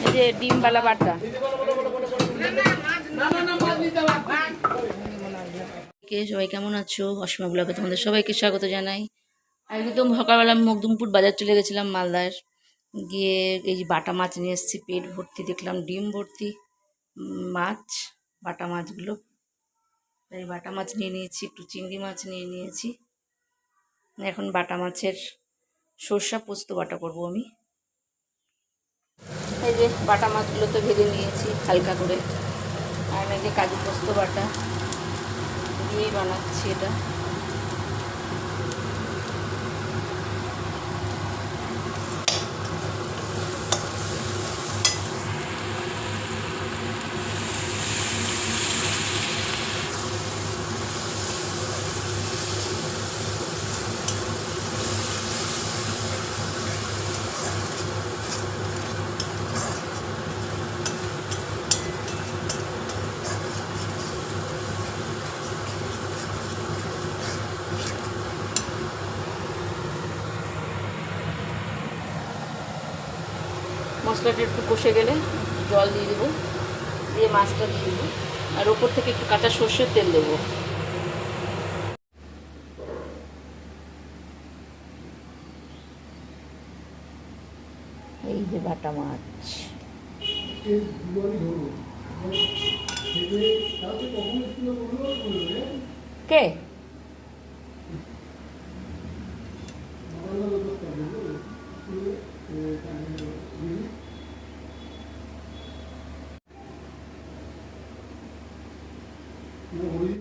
এই যে ডিমওয়ালা বাটা। সবাই কেমন আছো? অসীমা ব্লগে তোমাদের সবাইকে স্বাগত জানাই। একদম সকালবেলা আমি মখদুমপুর বাজার চলে গেছিলাম মালদার, গিয়ে এই যে বাটা মাছ নিয়ে এসেছি। পেট ভর্তি দেখলাম ডিম ভর্তি মাছ, বাটা মাছগুলো। এই বাটা মাছ নিয়ে নিয়েছি, একটু চিংড়ি মাছ নিয়ে নিয়েছি। এখন বাটা মাছের সর্ষা পোস্ত বাটা করব আমি। এই যে বাটা মাছগুলো তো ভেজে নিয়েছি হালকা করে, আর এই যে কাজু পোস্ত বাটা দিয়েই বানাচ্ছি এটা। মশলাটা একটু কষে গেলে জল দিয়ে দেবো, দিয়ে মাছটা দিয়ে দেবো, আর ওপর থেকে একটু কাঁচা সর্ষের তেল দেবো। এই যে বাটা মাছ, কে